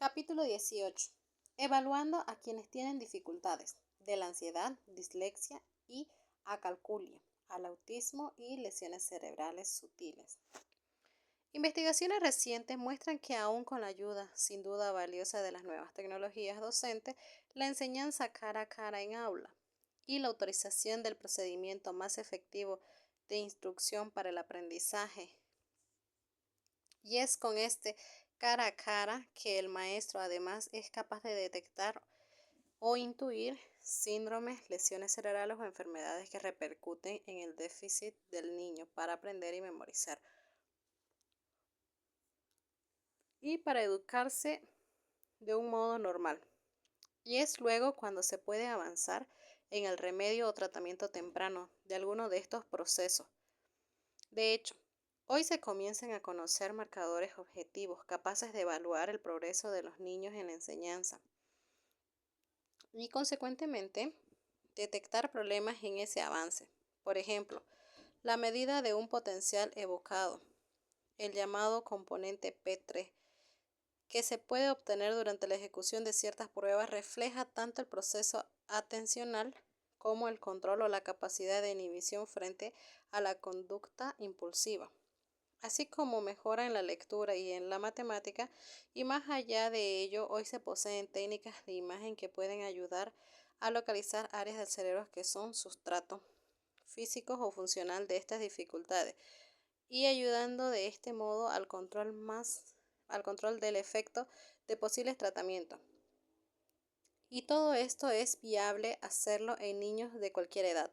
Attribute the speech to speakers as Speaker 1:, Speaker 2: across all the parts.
Speaker 1: Capítulo 18. Evaluando a quienes tienen dificultades de la ansiedad, dislexia y acalculia, al autismo y lesiones cerebrales sutiles. Investigaciones recientes muestran que aún con la ayuda, sin duda valiosa, de las nuevas tecnologías docentes, la enseñanza cara a cara en aula y la autorización del procedimiento más efectivo de instrucción para el aprendizaje. Y es con este cara a cara que el maestro además es capaz de detectar o intuir síndromes, lesiones cerebrales o enfermedades que repercuten en el déficit del niño para aprender y memorizar. Y para educarse de un modo normal. Y es luego cuando se puede avanzar en el remedio o tratamiento temprano de alguno de estos procesos. De hecho, hoy se comienzan a conocer marcadores objetivos capaces de evaluar el progreso de los niños en la enseñanza y, consecuentemente, detectar problemas en ese avance. Por ejemplo, la medida de un potencial evocado, el llamado componente P3, que se puede obtener durante la ejecución de ciertas pruebas, refleja tanto el proceso atencional como el control o la capacidad de inhibición frente a la conducta impulsiva, así como mejora en la lectura y en la matemática. Y más allá de ello, hoy se poseen técnicas de imagen que pueden ayudar a localizar áreas del cerebro que son sustrato físicos o funcional de estas dificultades, y ayudando de este modo al control del efecto de posibles tratamientos. Y todo esto es viable hacerlo en niños de cualquier edad.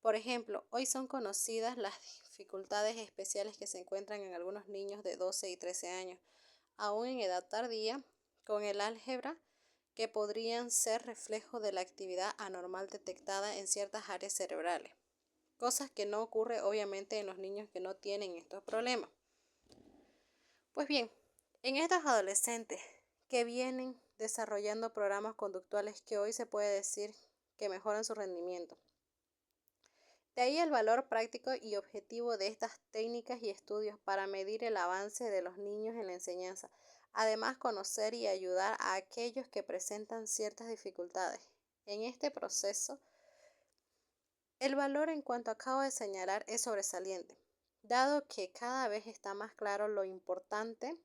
Speaker 1: Por ejemplo, hoy son conocidas las dificultades especiales que se encuentran en algunos niños de 12 y 13 años, aún en edad tardía, con el álgebra, que podrían ser reflejo de la actividad anormal detectada en ciertas áreas cerebrales, cosas que no ocurre obviamente en los niños que no tienen estos problemas. Pues bien, en estos adolescentes que vienen desarrollando programas conductuales que hoy se puede decir que mejoran su rendimiento. De ahí el valor práctico y objetivo de estas técnicas y estudios para medir el avance de los niños en la enseñanza. Además, conocer y ayudar a aquellos que presentan ciertas dificultades. En este proceso, el valor en cuanto acabo de señalar es sobresaliente, dado que cada vez está más claro lo importante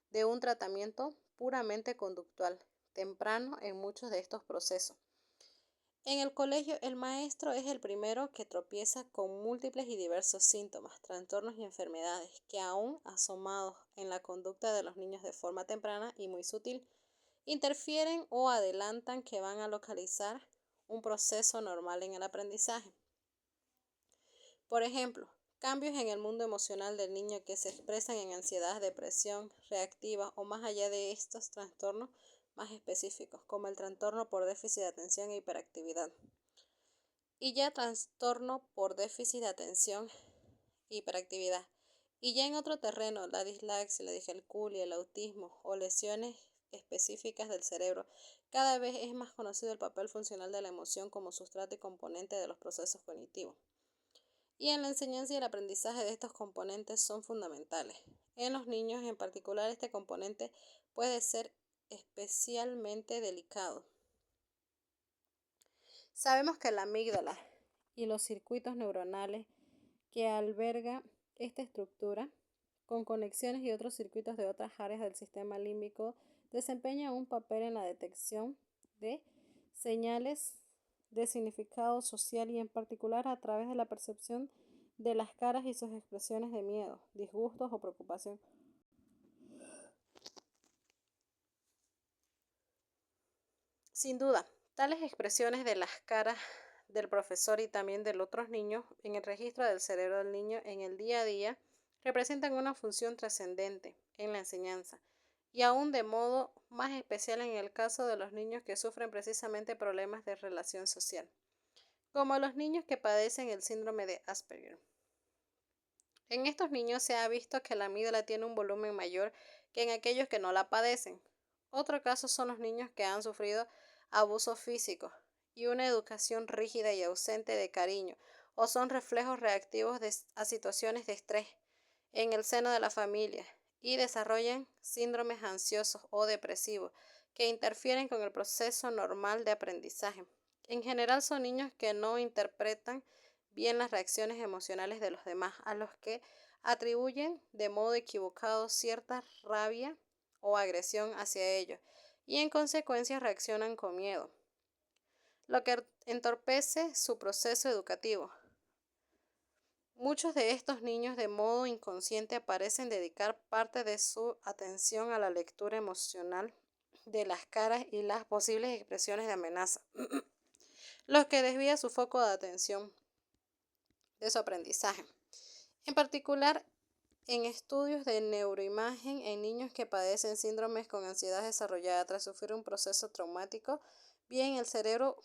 Speaker 1: de un tratamiento puramente conductual, temprano en muchos de estos procesos. En el colegio, el maestro es el primero que tropieza con múltiples y diversos síntomas, trastornos y enfermedades que, aún asomados en la conducta de los niños de forma temprana y muy sutil, interfieren o adelantan que van a localizar un proceso normal en el aprendizaje. Por ejemplo, cambios en el mundo emocional del niño que se expresan en ansiedad, depresión reactiva o, más allá de estos, trastornos más específicos, como el trastorno por déficit de atención e hiperactividad. Y ya trastorno por déficit de atención e hiperactividad. Y ya en otro terreno, la dislexia, la discalculia, el autismo o lesiones específicas del cerebro. Cada vez es más conocido el papel funcional de la emoción como sustrato y componente de los procesos cognitivos. Y en la enseñanza y el aprendizaje de estos componentes son fundamentales. En los niños en particular, este componente puede ser especialmente delicado. Sabemos que la amígdala y los circuitos neuronales que alberga esta estructura, con conexiones y otros circuitos de otras áreas del sistema límbico, desempeñan un papel en la detección de señales de significado social y en particular a través de la percepción de las caras y sus expresiones de miedo, disgustos o preocupación. Sin duda, tales expresiones de las caras del profesor y también de los otros niños en el registro del cerebro del niño en el día a día representan una función trascendente en la enseñanza, y aún de modo más especial en el caso de los niños que sufren precisamente problemas de relación social, como los niños que padecen el síndrome de Asperger. En estos niños se ha visto que la amígdala tiene un volumen mayor que en aquellos que no la padecen. Otro caso son los niños que han sufrido abuso físico y una educación rígida y ausente de cariño, o son reflejos reactivos a situaciones de estrés en el seno de la familia, y desarrollan síndromes ansiosos o depresivos que interfieren con el proceso normal de aprendizaje. En general son niños que no interpretan bien las reacciones emocionales de los demás, a los que atribuyen de modo equivocado cierta rabia o agresión hacia ellos y en consecuencia reaccionan con miedo, lo que entorpece su proceso educativo. Muchos de estos niños de modo inconsciente parecen dedicar parte de su atención a la lectura emocional de las caras y las posibles expresiones de amenaza, lo que desvía su foco de atención de su aprendizaje. En particular, en estudios de neuroimagen en niños que padecen síndromes con ansiedad desarrollada tras sufrir un proceso traumático, bien el cerebro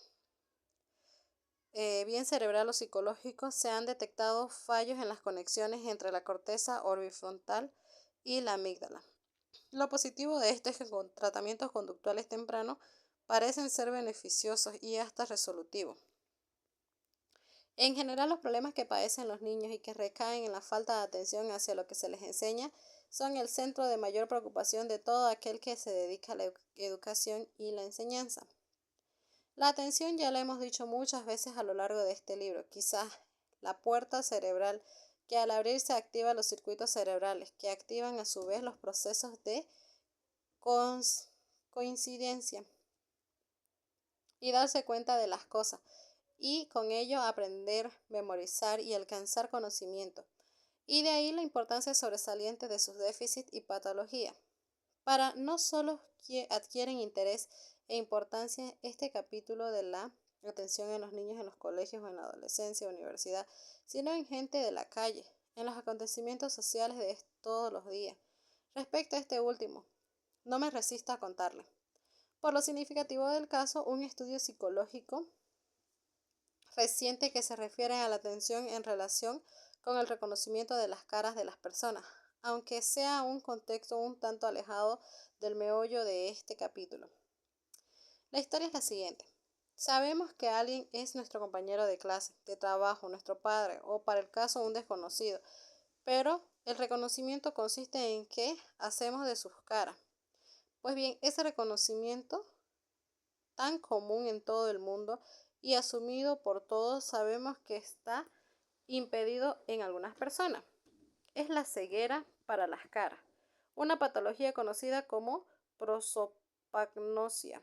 Speaker 1: bien cerebral o psicológico, se han detectado fallos en las conexiones entre la corteza orbifrontal y la amígdala. Lo positivo de esto es que con tratamientos conductuales tempranos parecen ser beneficiosos y hasta resolutivos. En general, los problemas que padecen los niños y que recaen en la falta de atención hacia lo que se les enseña son el centro de mayor preocupación de todo aquel que se dedica a la educación y la enseñanza. La atención ya lo hemos dicho muchas veces a lo largo de este libro, quizás la puerta cerebral que al abrirse activa los circuitos cerebrales que activan a su vez los procesos de coincidencia y darse cuenta de las cosas y con ello aprender, memorizar y alcanzar conocimiento. Y de ahí la importancia sobresaliente de sus déficits y patología. Para no solo adquieren interés e importancia este capítulo de la atención en los niños en los colegios o en la adolescencia o universidad, sino en gente de la calle, en los acontecimientos sociales de todos los días. Respecto a este último, no me resisto a contarle. Por lo significativo del caso, un estudio psicológico reciente que se refiere a la atención en relación con el reconocimiento de las caras de las personas, aunque sea un contexto un tanto alejado del meollo de este capítulo. La historia es la siguiente. Sabemos que alguien es nuestro compañero de clase, de trabajo, nuestro padre o para el caso un desconocido, pero el reconocimiento consiste en qué hacemos de sus caras. Pues bien, ese reconocimiento tan común en todo el mundo y asumido por todos, sabemos que está impedido en algunas personas. Es la ceguera para las caras, una patología conocida como prosopagnosia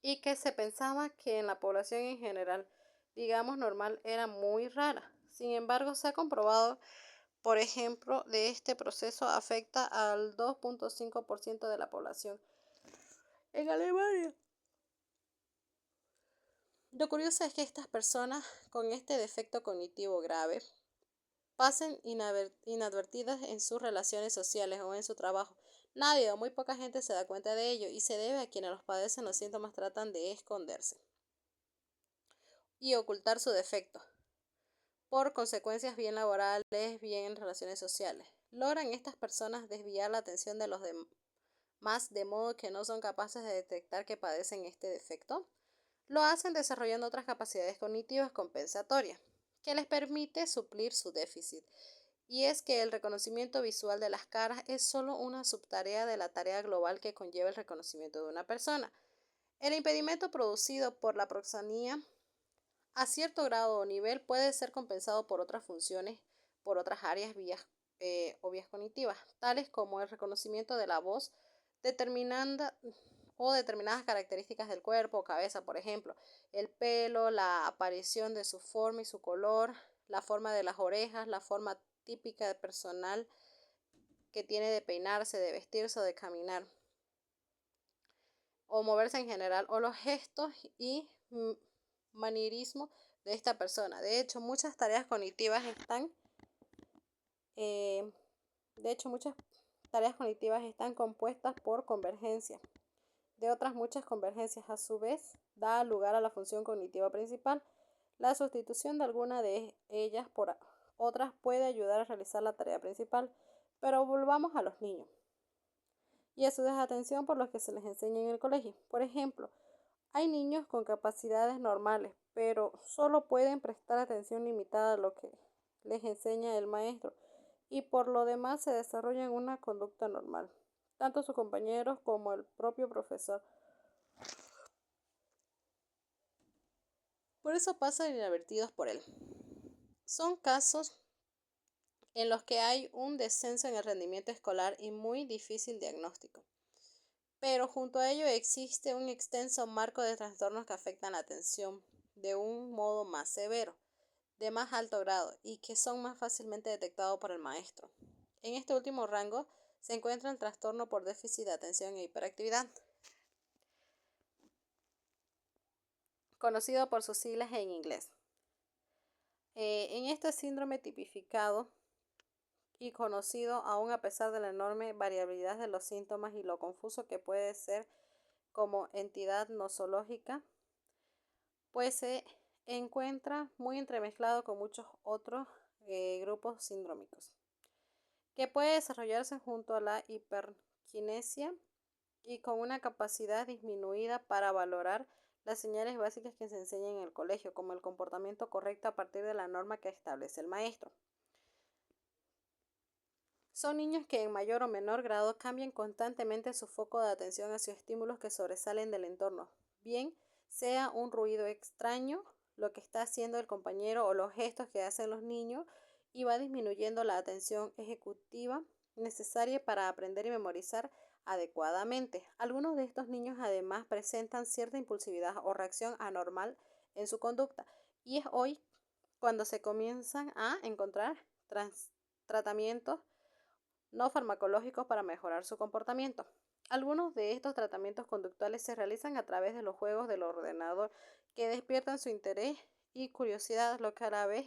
Speaker 1: y que se pensaba que en la población en general, digamos normal, era muy rara. Sin embargo, se ha comprobado, por ejemplo, de este proceso afecta al 2.5% de la población en Alemania. Lo curioso es que estas personas con este defecto cognitivo grave pasen inadvertidas en sus relaciones sociales o en su trabajo. Nadie o muy poca gente se da cuenta de ello y se debe a quienes los padecen los síntomas tratan de esconderse y ocultar su defecto por consecuencias bien laborales, bien en relaciones sociales. Logran estas personas desviar la atención de los demás de modo que no son capaces de detectar que padecen este defecto. Lo hacen desarrollando otras capacidades cognitivas compensatorias que les permite suplir su déficit. Y es que el reconocimiento visual de las caras es solo una subtarea de la tarea global que conlleva el reconocimiento de una persona. El impedimento producido por la proxonía a cierto grado o nivel puede ser compensado por otras funciones, por otras áreas o vías cognitivas, tales como el reconocimiento de la voz determinada o determinadas características del cuerpo o cabeza, por ejemplo, el pelo, la aparición de su forma y su color, la forma de las orejas, la forma típica personal que tiene de peinarse, de vestirse o de caminar o moverse en general, o los gestos y manierismo de esta persona. De hecho, muchas tareas cognitivas eh, están compuestas por convergencia de otras muchas convergencias. A su vez, da lugar a la función cognitiva principal. La sustitución de alguna de ellas por otras puede ayudar a realizar la tarea principal. Pero volvamos a los niños y a su desatención por lo que se les enseña en el colegio. Por ejemplo, hay niños con capacidades normales, pero solo pueden prestar atención limitada a lo que les enseña el maestro y por lo demás se desarrollan una conducta normal. Tanto sus compañeros como el propio profesor. Por eso pasan inadvertidos por él. Son casos en los que hay un descenso en el rendimiento escolar y muy difícil diagnóstico. Pero junto a ello existe un extenso marco de trastornos que afectan la atención de un modo más severo, de más alto grado y que son más fácilmente detectados por el maestro. En este último rango se encuentra el trastorno por déficit de atención e hiperactividad, conocido por sus siglas en inglés. En este síndrome tipificado y conocido aún a pesar de la enorme variabilidad de los síntomas y lo confuso que puede ser como entidad nosológica, pues se encuentra muy entremezclado con muchos otros grupos síndrómicos, que puede desarrollarse junto a la hiperquinesia y con una capacidad disminuida para valorar las señales básicas que se enseñan en el colegio, como el comportamiento correcto a partir de la norma que establece el maestro. Son niños que en mayor o menor grado cambian constantemente su foco de atención hacia estímulos que sobresalen del entorno, bien sea un ruido extraño, lo que está haciendo el compañero o los gestos que hacen los niños, y va disminuyendo la atención ejecutiva necesaria para aprender y memorizar adecuadamente. Algunos de estos niños además presentan cierta impulsividad o reacción anormal en su conducta, y es hoy cuando se comienzan a encontrar tratamientos no farmacológicos para mejorar su comportamiento. Algunos de estos tratamientos conductuales se realizan a través de los juegos del ordenador que despiertan su interés y curiosidad, lo que a la vez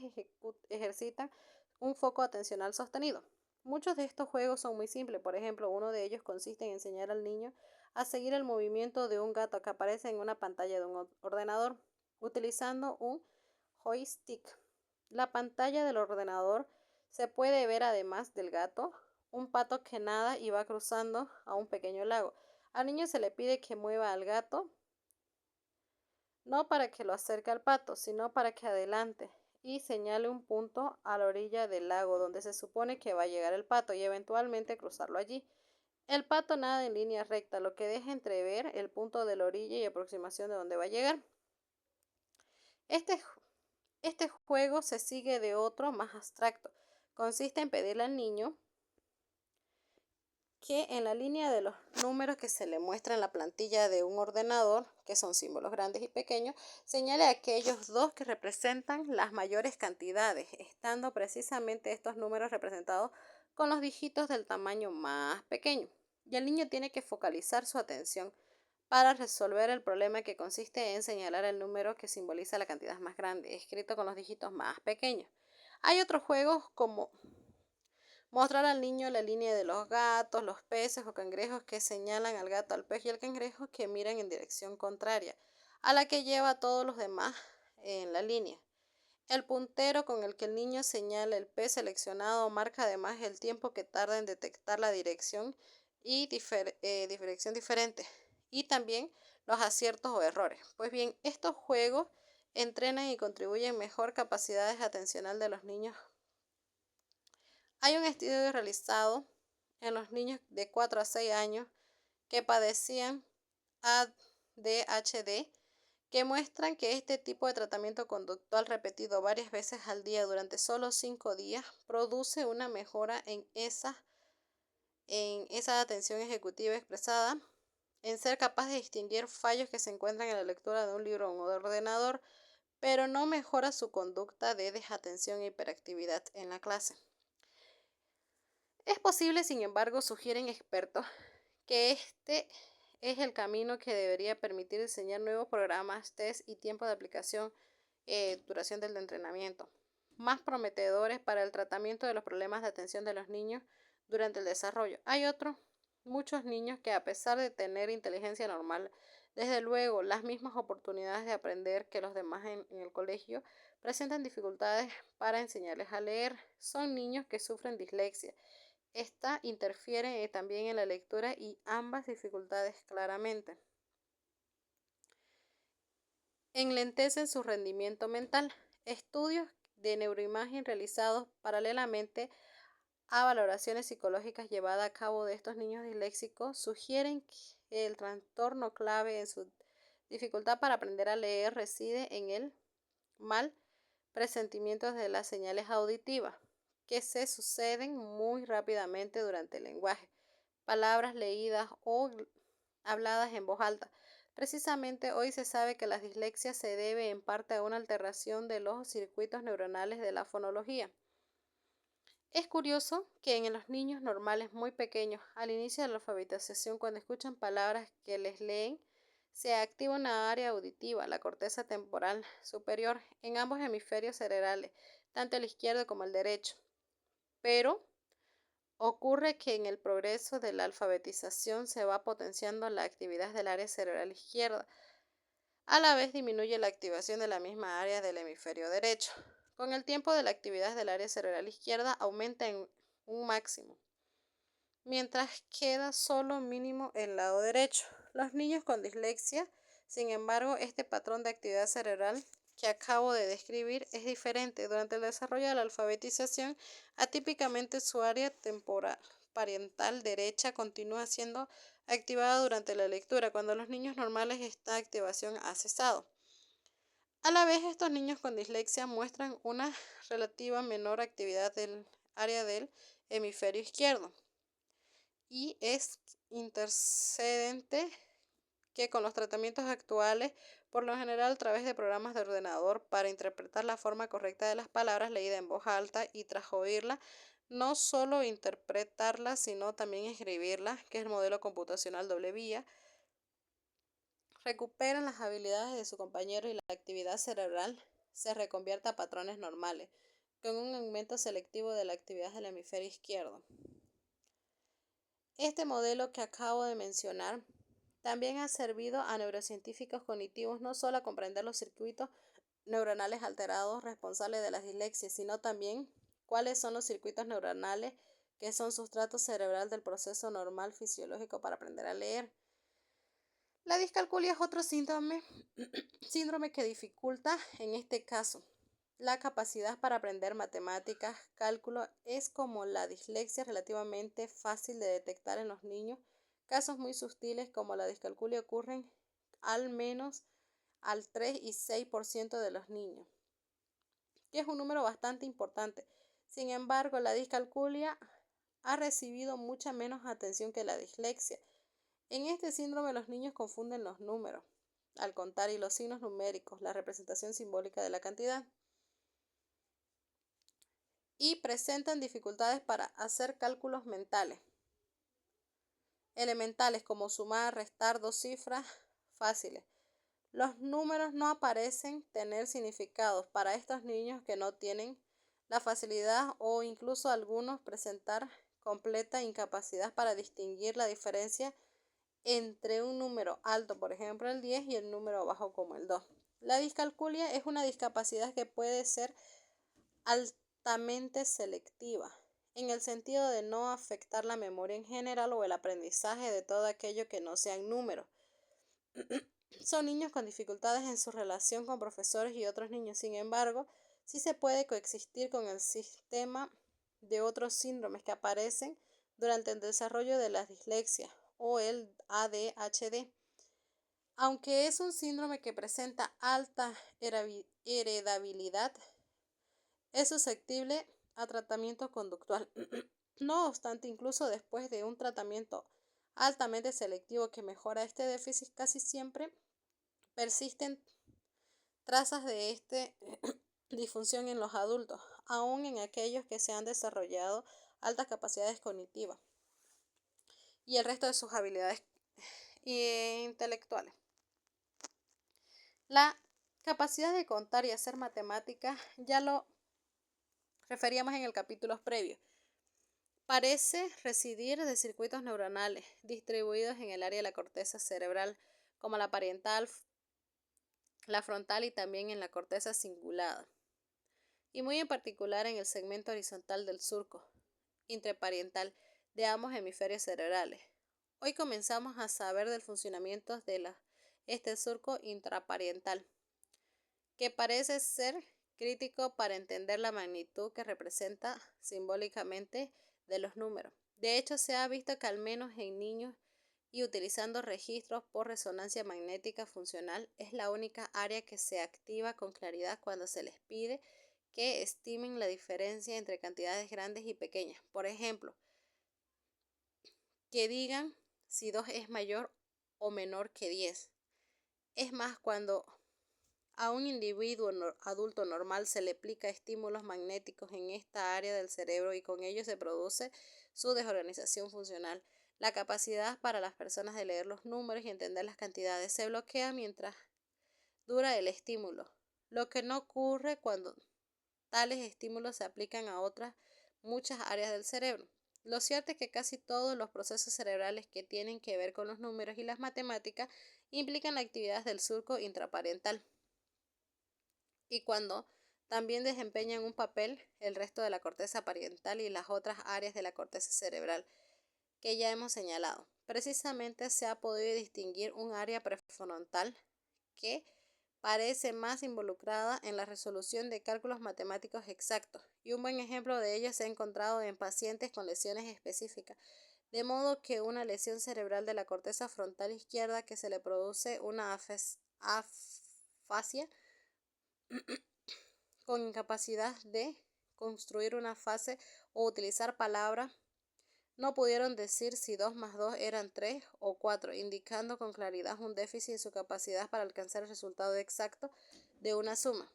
Speaker 1: ejercitan un foco atencional sostenido. Muchos de estos juegos son muy simples. Por ejemplo, uno de ellos consiste en enseñar al niño a seguir el movimiento de un gato que aparece en una pantalla de un ordenador utilizando un joystick. La pantalla del ordenador se puede ver, además del gato, un pato que nada y va cruzando a un pequeño lago. Al niño se le pide que mueva al gato, no para que lo acerque al pato, sino para que adelante y señale un punto a la orilla del lago donde se supone que va a llegar el pato y eventualmente cruzarlo allí. El pato nada en línea recta, lo que deja entrever el punto de la orilla y aproximación de donde va a llegar. Este, este juego se sigue de otro más abstracto. Consiste en pedirle al niño que en la línea de los números que se le muestra en la plantilla de un ordenador, que son símbolos grandes y pequeños, señale aquellos dos que representan las mayores cantidades, estando precisamente estos números representados con los dígitos del tamaño más pequeño. Y el niño tiene que focalizar su atención para resolver el problema, que consiste en señalar el número que simboliza la cantidad más grande, escrito con los dígitos más pequeños. Hay otros juegos como mostrar al niño la línea de los gatos, los peces o cangrejos, que señalan al gato, al pez y al cangrejo que miran en dirección contraria a la que lleva a todos los demás en la línea. El puntero con el que el niño señala el pez seleccionado marca además el tiempo que tarda en detectar la dirección y dirección diferente, y también los aciertos o errores. Pues bien, estos juegos entrenan y contribuyen mejor capacidades atencional de los niños. Hay un estudio realizado en los niños de 4 a 6 años que padecían ADHD, que muestran que este tipo de tratamiento conductual repetido varias veces al día durante solo 5 días produce una mejora en esa atención ejecutiva expresada, en ser capaz de distinguir fallos que se encuentran en la lectura de un libro o de ordenador, pero no mejora su conducta de desatención e hiperactividad en la clase. Es posible, sin embargo, sugieren expertos, que este es el camino que debería permitir diseñar nuevos programas, test y tiempo de aplicación, duración del entrenamiento, más prometedores para el tratamiento de los problemas de atención de los niños durante el desarrollo. Hay muchos niños que, a pesar de tener inteligencia normal, desde luego las mismas oportunidades de aprender que los demás en el colegio, presentan dificultades para enseñarles a leer. Son niños que sufren dislexia. Esta interfiere también en la lectura y ambas dificultades claramente enlentecen su rendimiento mental. Estudios de neuroimagen realizados paralelamente a valoraciones psicológicas llevadas a cabo de estos niños disléxicos sugieren que el trastorno clave en su dificultad para aprender a leer reside en el mal presentimiento de las señales auditivas, que se suceden muy rápidamente durante el lenguaje, palabras leídas o habladas en voz alta. Precisamente hoy se sabe que la dislexia se debe en parte a una alteración de los circuitos neuronales de la fonología. Es curioso que en los niños normales muy pequeños, al inicio de la alfabetización, cuando escuchan palabras que les leen, se activa una área auditiva, la corteza temporal superior, en ambos hemisferios cerebrales, tanto el izquierdo como el derecho. Pero ocurre que en el progreso de la alfabetización se va potenciando la actividad del área cerebral izquierda. A la vez disminuye la activación de la misma área del hemisferio derecho. Con el tiempo de la actividad del área cerebral izquierda aumenta en un máximo, mientras queda solo mínimo el lado derecho. Los niños con dislexia, sin embargo, este patrón de actividad cerebral que acabo de describir es diferente. Durante el desarrollo de la alfabetización, atípicamente su área temporal parietal derecha continúa siendo activada durante la lectura, cuando los niños normales esta activación ha cesado. A la vez, estos niños con dislexia muestran una relativa menor actividad del área del hemisferio izquierdo y es intercedente que con los tratamientos actuales, por lo general a través de programas de ordenador para interpretar la forma correcta de las palabras leídas en voz alta y tras oírla, no solo interpretarla, sino también escribirla, que es el modelo computacional doble vía, recuperan las habilidades de su compañero y la actividad cerebral se reconvierte a patrones normales, con un aumento selectivo de la actividad del hemisferio izquierdo. Este modelo que acabo de mencionar también ha servido a neurocientíficos cognitivos no solo a comprender los circuitos neuronales alterados responsables de la dislexia, sino también cuáles son los circuitos neuronales que son sustrato cerebral del proceso normal fisiológico para aprender a leer. La discalculia es otro síndrome que dificulta, en este caso, la capacidad para aprender matemáticas, cálculo. Es como la dislexia relativamente fácil de detectar en los niños. Casos muy sutiles como la discalculia ocurren al menos al 3 y 6% de los niños, que es un número bastante importante. Sin embargo, la discalculia ha recibido mucha menos atención que la dislexia. En este síndrome los niños confunden los números al contar y los signos numéricos, la representación simbólica de la cantidad, y presentan dificultades para hacer cálculos mentales elementales como sumar, restar dos cifras fáciles. Los números no aparecen tener significados para estos niños que no tienen la facilidad o incluso algunos presentar completa incapacidad para distinguir la diferencia entre un número alto, por ejemplo el 10, y el número bajo como el 2. La discalculia es una discapacidad que puede ser altamente selectiva, en el sentido de no afectar la memoria en general o el aprendizaje de todo aquello que no sean números. Son niños con dificultades en su relación con profesores y otros niños. Sin embargo, sí se puede coexistir con el sistema de otros síndromes que aparecen durante el desarrollo de la dislexia o el ADHD. Aunque es un síndrome que presenta alta heredabilidad, es susceptible a tratamiento conductual. No obstante, incluso después de un tratamiento altamente selectivo que mejora este déficit, casi siempre persisten trazas de esta disfunción en los adultos, aun en aquellos que se han desarrollado altas capacidades cognitivas y el resto de sus habilidades intelectuales. La capacidad de contar y hacer matemáticas ya lo referíamos en el capítulo previo. Parece residir de circuitos neuronales distribuidos en el área de la corteza cerebral, como la parietal, la frontal y también en la corteza cingulada, y muy en particular en el segmento horizontal del surco intraparietal de ambos hemisferios cerebrales. Hoy comenzamos a saber del funcionamiento de este surco intraparietal, que parece ser crítico para entender la magnitud que representa simbólicamente de los números. De hecho, se ha visto que al menos en niños y utilizando registros por resonancia magnética funcional, es la única área que se activa con claridad cuando se les pide que estimen la diferencia entre cantidades grandes y pequeñas. Por ejemplo, que digan si 2 es mayor o menor que 10. Es más, cuando a un individuo adulto normal se le aplica estímulos magnéticos en esta área del cerebro y con ello se produce su desorganización funcional. La capacidad para las personas de leer los números y entender las cantidades se bloquea mientras dura el estímulo, lo que no ocurre cuando tales estímulos se aplican a otras muchas áreas del cerebro. Lo cierto es que casi todos los procesos cerebrales que tienen que ver con los números y las matemáticas implican actividades del surco intraparental y cuando también desempeñan un papel el resto de la corteza parietal y las otras áreas de la corteza cerebral que ya hemos señalado. Precisamente se ha podido distinguir un área prefrontal que parece más involucrada en la resolución de cálculos matemáticos exactos, y un buen ejemplo de ello se ha encontrado en pacientes con lesiones específicas, de modo que una lesión cerebral de la corteza frontal izquierda que se le produce una afasia con incapacidad de construir una frase o utilizar palabras, no pudieron decir si 2 más 2 eran 3 o 4, indicando con claridad un déficit en su capacidad para alcanzar el resultado exacto de una suma.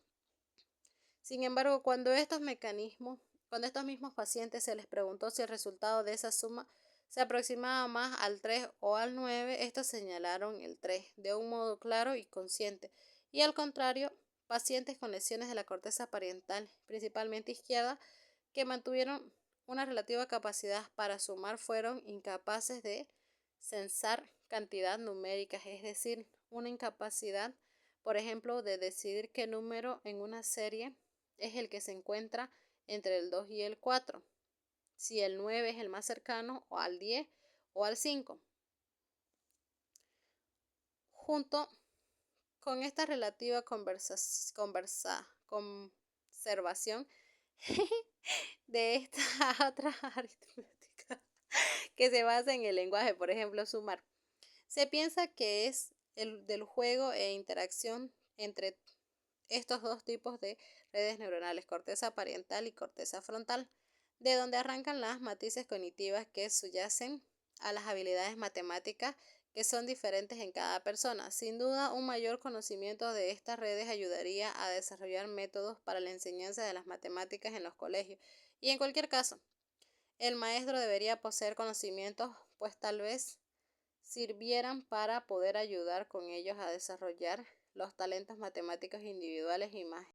Speaker 1: Sin embargo, cuando estos mismos pacientes se les preguntó si el resultado de esa suma se aproximaba más al 3 o al 9, estos señalaron el 3 de un modo claro y consciente, y al contrario, pacientes con lesiones de la corteza parietal, principalmente izquierda, que mantuvieron una relativa capacidad para sumar, fueron incapaces de censar cantidad numéricas, es decir, una incapacidad, por ejemplo, de decidir qué número en una serie es el que se encuentra entre el 2 y el 4, si el 9 es el más cercano o al 10 o al 5. Junto con esta relativa conservación de esta otra aritmética que se basa en el lenguaje, por ejemplo, sumar, se piensa que es el del juego e interacción entre estos dos tipos de redes neuronales, corteza parietal y corteza frontal, de donde arrancan las matices cognitivas que subyacen a las habilidades matemáticas que son diferentes en cada persona. Sin duda, un mayor conocimiento de estas redes ayudaría a desarrollar métodos para la enseñanza de las matemáticas en los colegios. Y en cualquier caso, el maestro debería poseer conocimientos, pues tal vez sirvieran para poder ayudar con ellos a desarrollar los talentos matemáticos individuales y más